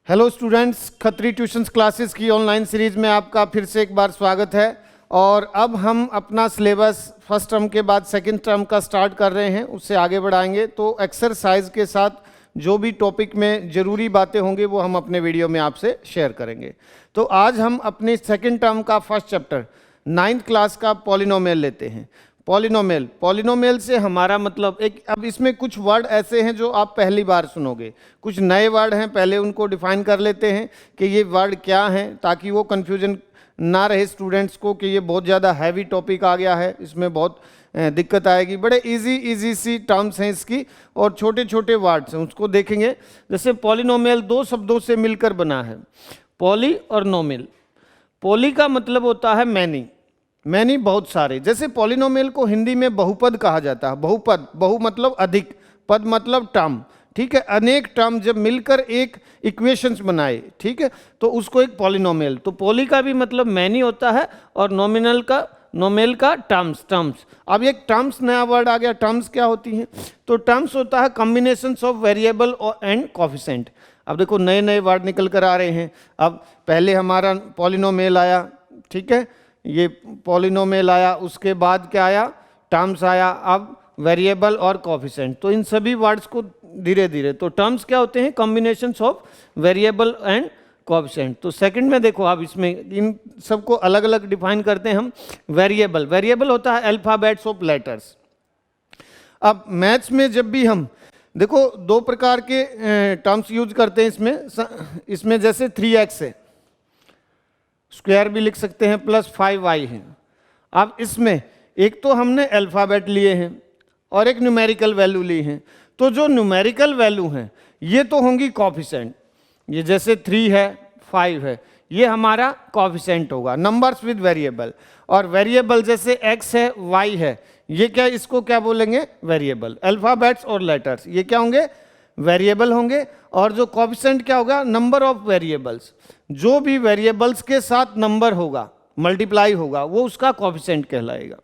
Hello students, Khatri tuitions classes की online series में आपका फिर से एक बार स्वागत है। और अब हम अपना सिलेबस फर्स्ट टर्म के बाद सेकंड टर्म का स्टार्ट कर रहे हैं, उससे आगे बढ़ाएंगे। तो एक्सरसाइज के साथ जो भी टॉपिक में ज़रूरी बातें होंगी वो हम अपने वीडियो में आपसे शेयर करेंगे। तो आज हम अपने सेकंड टर्म का फर्स्ट चैप्टर 9th क्लास का पॉलिनोमियल लेते हैं। पॉलिनोमियल से हमारा मतलब अब इसमें कुछ वर्ड ऐसे हैं जो आप पहली बार सुनोगे, कुछ नए वर्ड हैं, पहले उनको डिफाइन कर लेते हैं कि ये वर्ड क्या हैं, ताकि वो कन्फ्यूजन ना रहे स्टूडेंट्स को कि ये बहुत ज़्यादा हैवी टॉपिक आ गया है, इसमें बहुत दिक्कत आएगी। बड़े इजी सी टर्म्स हैं इसकी और छोटे छोटे वर्ड्स हैं, उसको देखेंगे। जैसे पॉलिनोमियल दो शब्दों से मिलकर बना है, पॉली और नोमिल। पॉली का मतलब होता है मैनी बहुत सारे। जैसे पॉलिनोमियल को हिंदी में बहुपद कहा जाता है। बहु मतलब अधिक, पद मतलब टर्म, ठीक है। अनेक टर्म जब मिलकर एक इक्वेशंस बनाए, ठीक है, तो उसको एक पॉलिनोमियल। तो पॉली का भी मतलब मैनी होता है और नोमिल का टर्म्स। अब एक टर्म्स नया वर्ड आ गया। टर्म्स क्या होती हैं? तो टर्म्स होता है combinations of variable and coefficient. अब देखो नए नए वर्ड निकल कर आ रहे हैं। अब पहले हमारा पॉलिनोमियल आया, ठीक है, ये पॉलिनोमियल आया, उसके बाद क्या आया? टर्म्स आया, अब वेरिएबल और कोफिशिएंट। तो इन सभी वर्ड्स को धीरे धीरे, तो टर्म्स क्या होते हैं? Combinations of variable and coefficient. तो सेकंड में देखो, आप इसमें इन सबको अलग अलग डिफाइन करते हैं हम। वेरिएबल होता है अल्फाबेट्स ऑफ लेटर्स। अब मैथ्स में जब भी हम देखो दो प्रकार के टर्म्स यूज करते हैं इसमें जैसे 3x है, स्क्वायर भी लिख सकते हैं, प्लस 5y है। अब इसमें एक तो हमने अल्फ़ाबेट लिए हैं और एक न्यूमेरिकल वैल्यू ली हैं। तो जो न्यूमेरिकल वैल्यू हैं ये तो होंगी कोफिशिएंट। ये जैसे 3 है, 5 है, ये हमारा कोफिशिएंट होगा, नंबर्स विद वेरिएबल। और वेरिएबल जैसे x है, y है, ये क्या, इसको क्या बोलेंगे? वेरिएबल। अल्फ़ाबेट्स और लेटर्स ये क्या होंगे? वेरिएबल होंगे। और जो कोफिशिएंट क्या होगा? Number of variables. जो भी वेरिएबल्स के साथ नंबर होगा, मल्टीप्लाई होगा, वो उसका कोफिशिएंट कहलाएगा।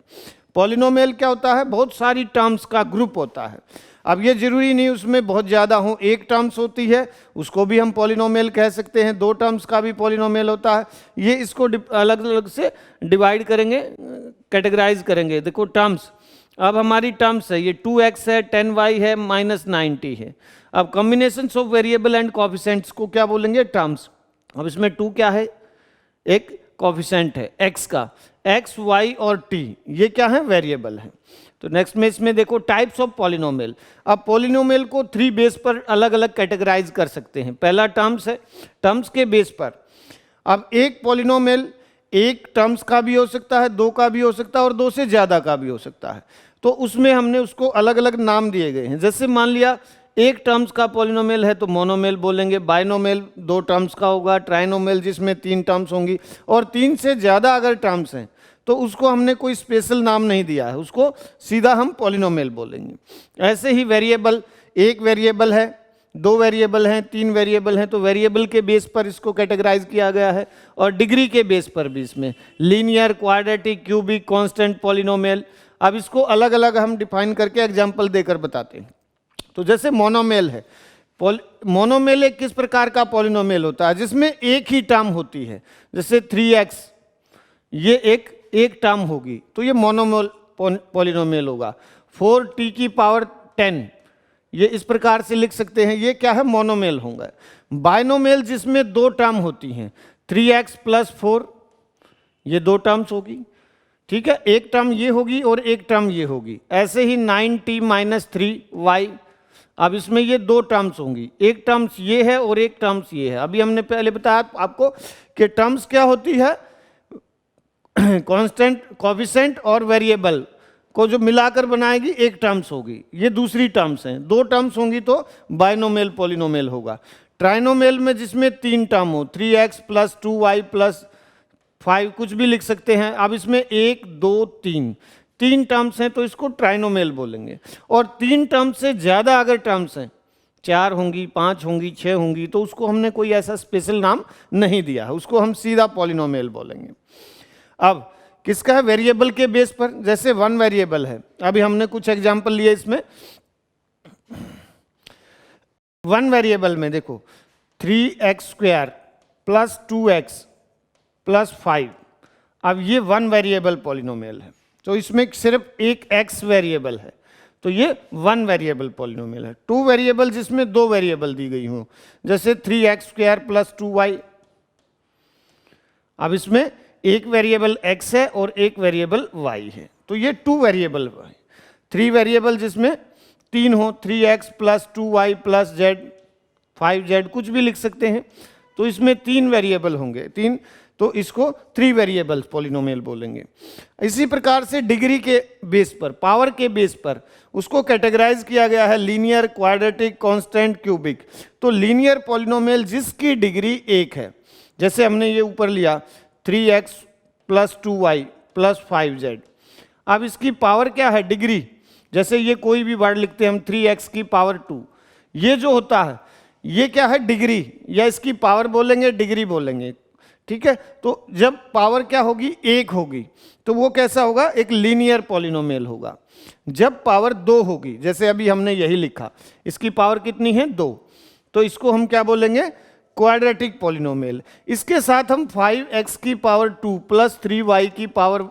पॉलिनोमियल क्या होता है? बहुत सारी टर्म्स का ग्रुप होता है। अब ये जरूरी नहीं उसमें बहुत ज़्यादा हो, एक टर्म्स होती है उसको भी हम पॉलिनोमियल कह सकते हैं, दो टर्म्स का भी पॉलिनोमियल होता है। ये इसको अलग अलग से डिवाइड करेंगे, कैटेगराइज करेंगे। देखो टर्म्स, अब हमारी टर्म्स है, ये 2x है, 10y है, -90 है। अब combinations of variable and coefficients को क्या बोलेंगे? टर्म्स। अब इसमें 2 क्या है? एक कोफिशिएंट है x का, x, y और t ये क्या है? वेरिएबल है। तो नेक्स्ट में इसमें देखो टाइप्स ऑफ पॉलिनोमियल। अब पॉलिनोमियल को 3 बेस पर अलग अलग कैटेगराइज कर सकते हैं। पहला टर्म्स है, टर्म्स के बेस पर। अब एक पॉलिनोमियल एक टर्म्स का भी हो सकता है, 2 का भी हो सकता है और 2 से ज़्यादा का भी हो सकता है। तो उसमें हमने उसको अलग अलग नाम दिए गए हैं। जैसे मान लिया एक टर्म्स का पॉलिनोमियल है तो मोनोमियल बोलेंगे, बाइनोमियल 2 टर्म्स का होगा, ट्राइनोमियल जिसमें 3 टर्म्स होंगी, और 3 से ज़्यादा अगर टर्म्स हैं तो उसको हमने कोई स्पेशल नाम नहीं दिया है, उसको सीधा हम पॉलिनोमियल बोलेंगे। ऐसे ही वेरिएबल, एक वेरिएबल है, 2 वेरिएबल हैं, 3 वेरिएबल हैं, तो वेरिएबल के बेस पर इसको कैटेगराइज किया गया है। और डिग्री के बेस पर भी इसमें linear, quadratic, cubic, constant, polynomial. अब इसको अलग अलग हम डिफाइन करके एग्जाम्पल देकर बताते हैं। तो जैसे मोनोमियल है, मोनोमियल एक किस प्रकार का पॉलिनोमियल होता है? जिसमें एक ही टर्म होती है। जैसे 3x, ये एक टर्म होगी तो ये मोनोमियल पॉलिनोमियल होगा। 4t की पावर 10 ये इस प्रकार से लिख सकते हैं, ये क्या है? मोनोमियल होगा। बाइनोमियल जिसमें 2 टर्म होती हैं, 3x + 4, ये 2 टर्म्स होगी, ठीक है, एक टर्म ये होगी और एक टर्म ये होगी। ऐसे ही 9t - 3y, अब इसमें ये 2 टर्म्स होंगी, एक टर्म्स ये है और एक टर्म्स ये है। अभी हमने पहले बताया आपको कि टर्म्स क्या होती है? कांस्टेंट, कोफिशिएंट और वेरिएबल को जो मिलाकर बनाएगी एक टर्म्स होगी। ये दूसरी टर्म्स हैं, 2 टर्म्स होंगी तो बाइनोमियल पॉलिनोमियल होगा। ट्राइनोमियल में जिसमें 3 टर्म हो, 3x + 2y + 5 कुछ भी लिख सकते हैं। अब इसमें 1, 2, 3 टर्म्स हैं तो इसको ट्राइनोमियल बोलेंगे। और 3 टर्म्स से ज़्यादा अगर टर्म्स हैं, 4 होंगी, 5 होंगी, 6 होंगी, तो उसको हमने कोई ऐसा स्पेशल नाम नहीं दिया है, उसको हम सीधा पॉलिनोमियल बोलेंगे। अब किसका है? वेरिएबल के बेस पर। जैसे 1 वेरिएबल है, अभी हमने कुछ एग्जाम्पल लिए इसमें। 1 वेरिएबल में देखो 3x² प्लस 2x प्लस 5। अब ये वन वेरिएबल पॉलिनोमियल है, तो इसमें सिर्फ एक x वेरिएबल है, तो ये वन वेरिएबल पॉलिनोमियल है। टू वेरिएबल जिसमें दो वेरिएबल दी गई हूं, जैसे 3x² प्लस 2y। अब इसमें एक वेरिएबल x है और एक वेरिएबल y है, तो ये टू वेरिएबल है। थ्री वेरिएबल जिसमें तीन हो, 3x plus 2y plus z 5z, कुछ भी लिख सकते हैं, तो इसमें तीन वेरिएबल होंगे, तीन, तो इसको थ्री वेरिएबल पॉलिनोमियल बोलेंगे। इसी प्रकार से डिग्री के बेस पर, पावर के बेस पर उसको कैटेगराइज किया गया है लीनियर, क्वाड्रेटिक, कांस्टेंट, क्यूबिक। तो लीनियर पॉलिनोमियल जिसकी डिग्री एक है, जैसे हमने ये ऊपर लिया 3x plus 2y plus 5z। अब इसकी पावर क्या है, डिग्री। जैसे ये कोई भी वर्ड लिखते हैं हम 3x की पावर 2, ये जो होता है ये क्या है, डिग्री, या इसकी पावर बोलेंगे, डिग्री बोलेंगे, ठीक है। तो जब पावर क्या होगी, एक होगी, तो वो कैसा होगा, एक लीनियर पॉलिनोमियल होगा। जब पावर दो होगी, जैसे अभी हमने यही लिखा, इसकी पावर कितनी है, 2, तो इसको हम क्या बोलेंगे, क्वाड्रेटिक पॉलिनोमियल। इसके साथ हम 5x की पावर 2 प्लस 3y की पावर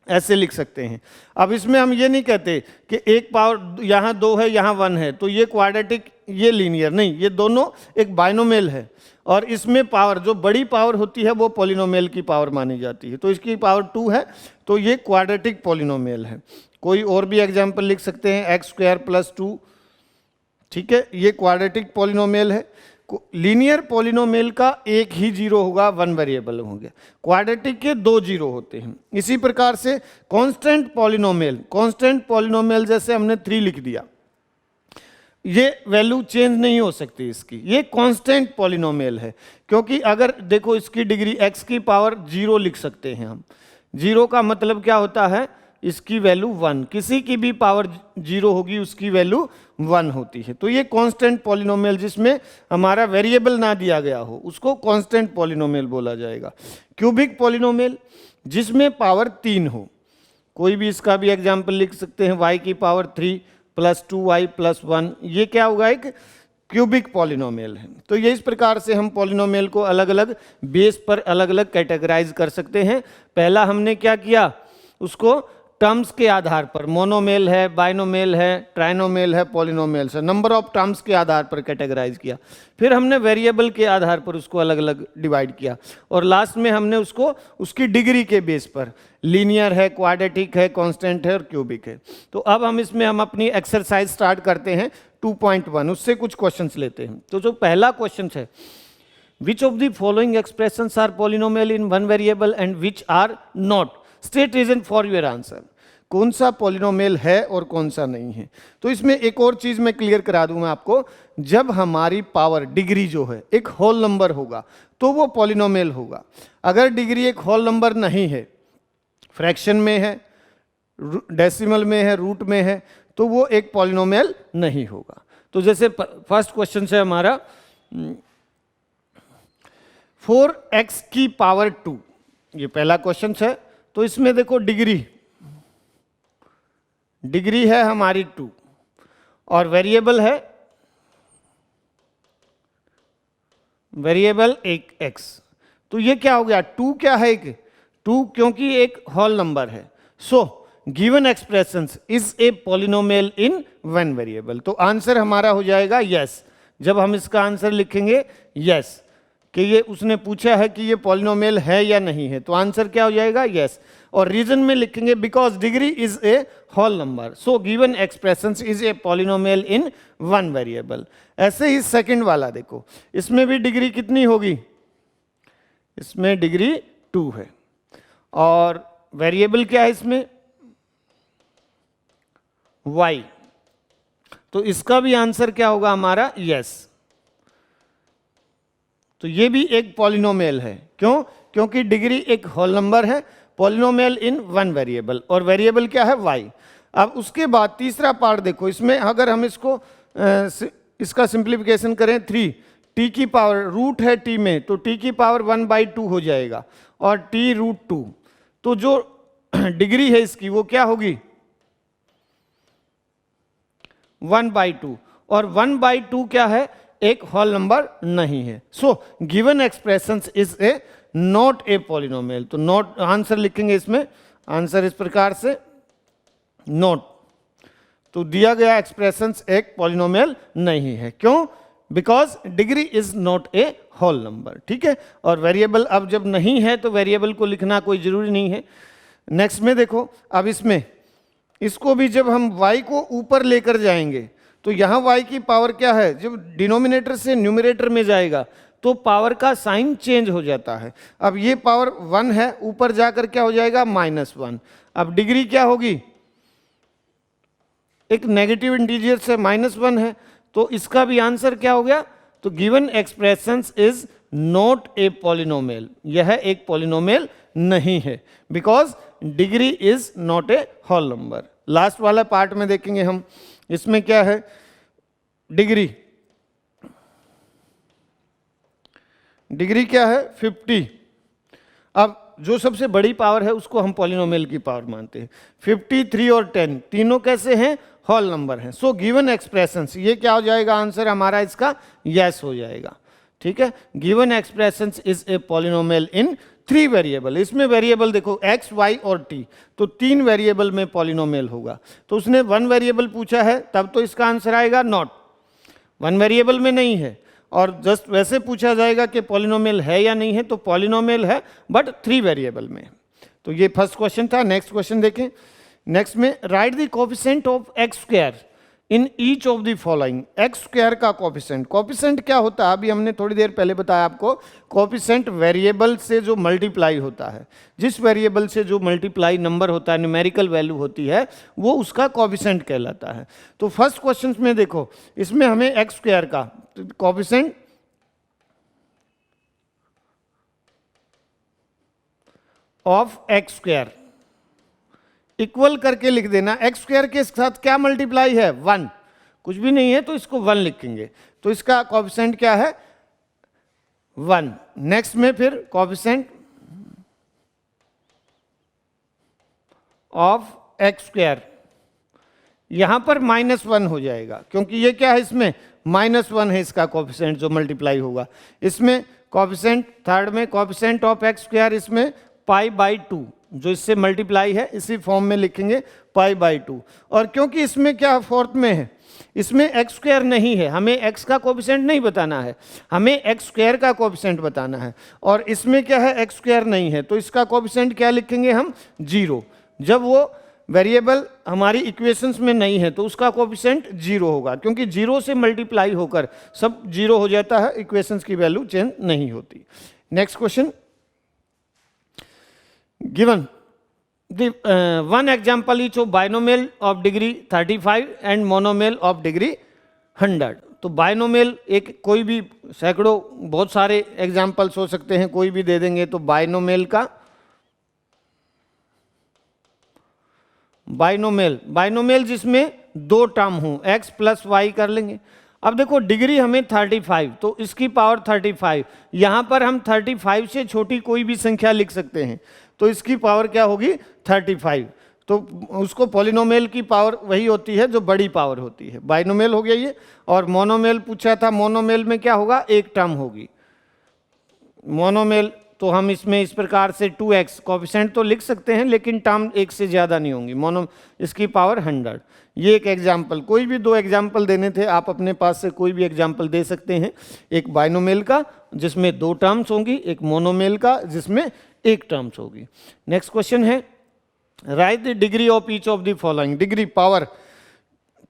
ऐसे लिख सकते हैं। अब इसमें हम ये नहीं कहते कि एक पावर यहाँ 2 है यहाँ 1 है तो ये क्वाड्रेटिक ये लीनियर, नहीं, ये दोनों एक बाइनोमियल है, और इसमें पावर जो बड़ी पावर होती है वो पॉलिनोमियल की पावर मानी जाती है। तो इसकी पावर 2 है, तो ये क्वाड्रेटिक पॉलिनोमियल है। कोई और भी एग्जाम्पल लिख सकते हैं, x² प्लस 2, ठीक है, ये क्वाड्रेटिक पॉलिनोमियल है। लीनियर पॉलिनोमियल का एक ही जीरो होगा, वन वेरिएबल होंगे, क्वाड्रेटिक के दो जीरो होते हैं। इसी प्रकार से कांस्टेंट पॉलिनोमियल, कांस्टेंट पॉलिनोमियल जैसे हमने 3 लिख दिया, ये वैल्यू चेंज नहीं हो सकती इसकी, ये कांस्टेंट पॉलिनोमियल है। क्योंकि अगर देखो इसकी डिग्री x की पावर 0 लिख सकते हैं हम, 0 का मतलब क्या होता है, इसकी वैल्यू 1, किसी की भी पावर 0 होगी उसकी वैल्यू 1 होती है। तो ये कांस्टेंट पॉलिनोमियल जिसमें हमारा वेरिएबल ना दिया गया हो उसको कांस्टेंट पॉलिनोमियल बोला जाएगा। क्यूबिक पॉलिनोमियल जिसमें पावर 3 हो, कोई भी इसका भी एग्जाम्पल लिख सकते हैं, y की पावर 3 प्लस 2y प्लस 1, ये क्या होगा, एक क्यूबिक पॉलिनोमियल है। तो ये इस प्रकार से हम पॉलिनोमियल को अलग अलग बेस पर अलग अलग कैटेगराइज कर सकते हैं। पहला हमने क्या किया, उसको टर्म्स के आधार पर, मोनोमेल है, बाइनोमेल है, ट्राइनोमेल है, पॉलिनोमियल है, नंबर ऑफ टर्म्स के आधार पर कैटेगराइज किया। फिर हमने वेरिएबल के आधार पर उसको अलग अलग डिवाइड किया, और लास्ट में हमने उसको उसकी डिग्री के बेस पर, लीनियर है, क्वाड्रेटिक है, कांस्टेंट है और क्यूबिक है। तो अब हम अपनी एक्सरसाइज स्टार्ट करते हैं 2.1, उससे कुछ क्वेश्चंस लेते हैं। तो जो पहला क्वेश्चन है, which of the following expressions are polynomial in one variable and which are not, state reason for your answer. कौन सा पॉलिनोमियल है और कौन सा नहीं है। तो इसमें एक और चीज मैं क्लियर करा दूं मैं आपको, जब हमारी पावर डिग्री जो है एक होल नंबर होगा तो वो पॉलिनोमियल होगा। अगर डिग्री एक होल नंबर नहीं है, फ्रैक्शन में है, डेसिमल में है, रूट में है, तो वो एक पॉलिनोमियल नहीं होगा। तो जैसे फर्स्ट क्वेश्चन है हमारा 4x की पावर 2, ये पहला क्वेश्चन है। तो इसमें देखो डिग्री है हमारी 2 और वेरिएबल है एक x। तो ये क्या हो गया, 2 क्या है, एक 2 क्योंकि एक होल नंबर है। सो given expressions is a polynomial in one variable. तो आंसर हमारा हो जाएगा यस। जब हम इसका आंसर लिखेंगे यस कि ये उसने पूछा है कि ये पॉलिनोमियल है या नहीं है, तो आंसर क्या हो जाएगा, यस। और रीजन में लिखेंगे because degree is a whole number, so given expressions is a polynomial in one variable. ऐसे ही सेकंड वाला देखो, इसमें भी डिग्री कितनी होगी, इसमें डिग्री 2 है और वेरिएबल क्या है इसमें, y। तो इसका भी आंसर क्या होगा हमारा, यस। तो ये भी एक पॉलिनोमियल है, क्यों, क्योंकि डिग्री एक होल नंबर है, पॉलिनोमियल इन वन वेरिएबल, और वेरिएबल क्या है, y। अब उसके बाद तीसरा पार्ट देखो, इसमें अगर हम इसको इसका सिंप्लीफिकेशन करें 3, t की पावर रूट है t में, तो t की पावर 1/2 हो जाएगा और t √2। तो जो डिग्री है इसकी वो क्या होगी, 1/2, और 1/2 क्या है, एक होल नंबर नहीं है। सो given expressions is A not a polynomial. तो नॉट आंसर लिखेंगे इसमें, आंसर इस प्रकार से नॉट। तो दिया गया एक्सप्रेशंस एक पॉलिनोमियल नहीं है। क्यों? Because degree is not a whole number. ठीक है, और वेरिएबल अब जब नहीं है तो वेरिएबल को लिखना कोई जरूरी नहीं है। नेक्स्ट में देखो, अब इसमें इसको भी जब हम y को ऊपर लेकर जाएंगे तो यहाँ y की पावर क्या है, जब डिनोमिनेटर से न्यूमरेटर में जाएगा तो पावर का साइन चेंज हो जाता है। अब ये पावर 1 है, ऊपर जाकर क्या हो जाएगा -1। अब डिग्री क्या होगी, एक नेगेटिव इंटीजर से -1 है, तो इसका भी आंसर क्या हो गया, तो given expressions is not a polynomial, यह एक पॉलिनोमियल नहीं है, because degree is not a whole number. Last वाला पार्ट में देखेंगे हम, इसमें क्या है, डिग्री क्या है 50। अब जो सबसे बड़ी पावर है उसको हम पॉलिनोमियल की पावर मानते हैं। 53 और 10 तीनों कैसे हैं, होल नंबर हैं। सो गिवन एक्सप्रेशंस, ये क्या हो जाएगा आंसर हमारा इसका, यस हो जाएगा। ठीक है, given expressions is a polynomial in 3 variable. इसमें वेरिएबल देखो x, y और t, तो 3 वेरिएबल में पॉलिनोमियल होगा। तो उसने 1 वेरिएबल पूछा है, तब तो इसका आंसर आएगा नॉट, 1 वेरिएबल में नहीं है। और जस्ट वैसे पूछा जाएगा कि पॉलिनोमियल है या नहीं है, तो पॉलिनोमियल है बट 3 वेरिएबल में। तो ये फर्स्ट क्वेश्चन था। नेक्स्ट क्वेश्चन देखें। नेक्स्ट में right the coefficient of x square in each of the following. X square का कोफिशिएंट, कोफिशिएंट क्या होता है, अभी हमने थोड़ी देर पहले बताया आपको, कोफिशिएंट वेरिएबल से जो मल्टीप्लाई होता है, जिस वेरिएबल से जो मल्टीप्लाई नंबर होता है, न्यूमेरिकल वैल्यू होती है, वो उसका कोफिशिएंट कहलाता है। तो फर्स्ट क्वेश्चन में देखो, इसमें हमें एक्स स्क्वायर का coefficient of x square equal करके लिख देना। एक्स स्क्वायर के साथ क्या मल्टीप्लाई है, 1, कुछ भी नहीं है तो इसको 1 लिखेंगे, तो इसका कोफिशिएंट क्या है, 1। नेक्स्ट में फिर कोफिशिएंट ऑफ एक्स स्क्वायर, यहां पर -1 हो जाएगा, क्योंकि ये क्या है, इसमें -1 है इसका कोफिशिएंट जो मल्टीप्लाई होगा। इसमें कोफिशिएंट थर्ड में कोफिशिएंट ऑफ एक्स स्क्वायर, इसमें π/2 जो इससे मल्टीप्लाई है, इसी फॉर्म में लिखेंगे π/2। और क्योंकि इसमें क्या फोर्थ में है, इसमें एक्स स्क्वायर नहीं है, हमें एक्स का कोफिशिएंट नहीं बताना है, हमें एक्स स्क्वायर का कोफिशिएंट बताना है। और इसमें क्या है, एक्स स्क्वायर नहीं है, तो इसका कोफिशिएंट क्या लिखेंगे हम, 0। जब वो वेरिएबल हमारी इक्वेशंस में नहीं है तो उसका कोफिशिएंट 0 होगा, क्योंकि 0 से मल्टीप्लाई होकर सब 0 हो जाता है, इक्वेशंस की वैल्यू चेंज नहीं होती। Next question, given the one example each of binomial of degree 35 and monomial of degree 100। तो बाइनोमियल एक कोई भी, सैकड़ों बहुत सारे एग्जाम्पल्स हो सकते हैं, कोई भी दे देंगे। तो बाइनोमियल जिसमें 2 टर्म हो, x + y कर लेंगे। अब देखो डिग्री हमें 35, तो इसकी पावर 35, यहाँ पर हम 35 से छोटी कोई भी संख्या लिख सकते हैं, तो इसकी पावर क्या होगी, 35। तो उसको पॉलिनोमियल की पावर वही होती है जो बड़ी पावर होती है। बाइनोमियल हो गया ये। और मोनोमियल पूछा था, मोनोमियल में क्या होगा, एक टर्म होगी मोनोमियल। तो हम इसमें इस प्रकार से 2x कोफिशिएंट तो लिख सकते हैं, लेकिन टर्म एक से ज़्यादा नहीं होंगी। इसकी पावर 100। ये एक एग्जाम्पल, कोई भी 2 एग्जाम्पल देने थे, आप अपने पास से कोई भी एग्जाम्पल दे सकते हैं। एक बाइनोमियल का जिसमें 2 टर्म्स होंगी, एक मोनोमियल का जिसमें 1 टर्म्स होगी। नेक्स्ट क्वेश्चन है, right the degree of each of the following. Degree power,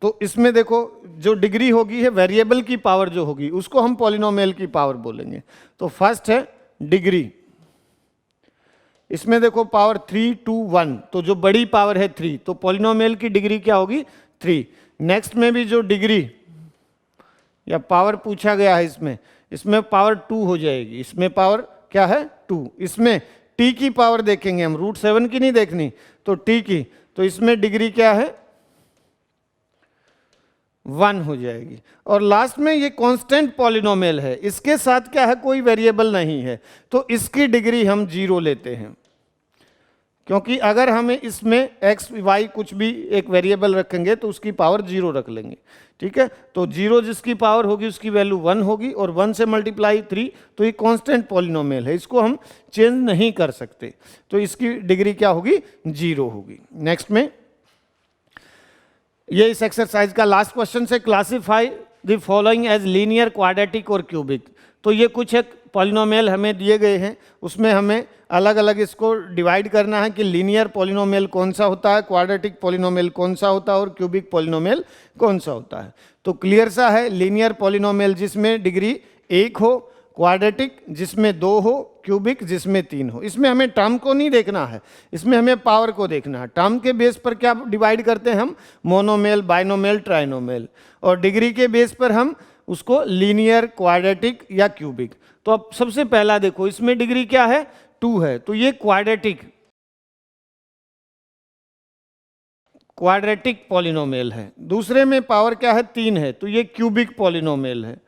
तो इसमें देखो जो डिग्री होगी है वेरिएबल की पावर जो होगी उसको हम पॉलिनोमियल की पावर बोलेंगे। तो फर्स्ट है डिग्री, इसमें देखो पावर 3, 2, 1, तो जो बड़ी पावर है 3, तो पॉलिनोमियल की डिग्री क्या होगी, 3। नेक्स्ट में भी जो डिग्री या पावर पूछा गया है, इसमें पावर 2 हो जाएगी। इसमें पावर क्या है, 2। इसमें t की पावर देखेंगे हम, √7 की नहीं देखनी, तो t की, तो इसमें डिग्री क्या है, 1 हो जाएगी। और लास्ट में ये कांस्टेंट पॉलिनोमियल है, इसके साथ क्या है, कोई वेरिएबल नहीं है, तो इसकी डिग्री हम 0 लेते हैं। क्योंकि अगर हमें इसमें x y कुछ भी एक वेरिएबल रखेंगे तो उसकी पावर 0 रख लेंगे, ठीक है। तो 0 जिसकी पावर होगी उसकी वैल्यू 1 होगी, और 1 से मल्टीप्लाई 3, तो ये कांस्टेंट पॉलिनोमियल है, इसको हम चेंज नहीं कर सकते, तो इसकी डिग्री क्या होगी, 0 होगी। नेक्स्ट में ये इस एक्सरसाइज का लास्ट क्वेश्चन से, classify the following as linear, quadratic और क्यूबिक। तो ये कुछ एक पॉलिनोमियल हमें दिए गए हैं, उसमें हमें अलग अलग इसको डिवाइड करना है कि लीनियर पॉलिनोमियल कौन सा होता है, क्वाड्रेटिक पॉलिनोमियल कौन सा होता है और क्यूबिक पॉलिनोमियल कौन सा होता है। तो क्लियर सा है, लीनियर पॉलिनोमियल जिसमें डिग्री 1 हो, क्वाड्रेटिक जिसमें 2 हो, क्यूबिक जिसमें 3 हो। इसमें हमें टर्म को नहीं देखना है, इसमें हमें पावर को देखना है। टर्म के बेस पर क्या डिवाइड करते हैं हम, मोनोमियल, बाइनोमियल, ट्राइनोमियल, और डिग्री के बेस पर हम उसको लीनियर, क्वाड्रेटिक या क्यूबिक। तो अब सबसे पहला देखो, इसमें डिग्री क्या है, 2 है, तो ये क्वाड्रेटिक पॉलिनोमियल है। दूसरे में पावर क्या है, 3 है, तो ये क्यूबिक पॉलिनोमियल है,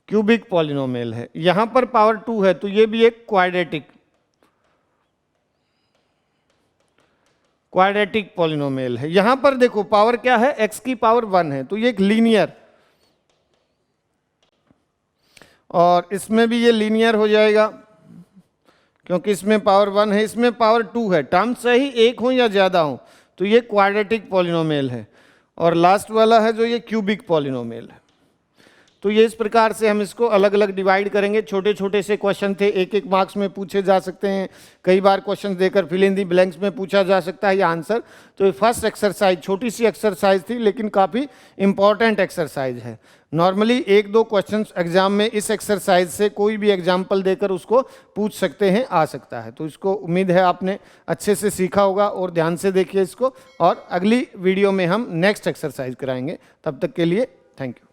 क्यूबिक पॉलिनोमियल है। यहां पर पावर 2 है, तो ये भी एक क्वाड्रेटिक पॉलिनोमियल है। यहां पर देखो पावर क्या है, x की पावर 1 है, तो ये एक लीनियर, और इसमें भी ये लीनियर हो जाएगा क्योंकि इसमें पावर 1 है, इसमें पावर 2 है। टर्म सही एक हो या ज़्यादा हो तो ये क्वाड्रेटिक पॉलिनोमियल है। और लास्ट वाला है जो ये क्यूबिक पॉलिनोमियल है। तो ये इस प्रकार से हम इसको अलग अलग डिवाइड करेंगे। छोटे छोटे से क्वेश्चन थे, एक एक मार्क्स में पूछे जा सकते हैं, कई बार क्वेश्चन देकर फिल इन दी ब्लैंक्स में पूछा जा सकता है ये आंसर। तो ये फर्स्ट एक्सरसाइज छोटी सी एक्सरसाइज थी, लेकिन काफ़ी इंपॉर्टेंट एक्सरसाइज है। नॉर्मली 1-2 क्वेश्चन एग्जाम में इस एक्सरसाइज से कोई भी एग्जाम्पल देकर उसको पूछ सकते हैं, आ सकता है। तो इसको उम्मीद है आपने अच्छे से सीखा होगा, और ध्यान से देखिए इसको, और अगली वीडियो में हम नेक्स्ट एक्सरसाइज कराएंगे। तब तक के लिए थैंक यू।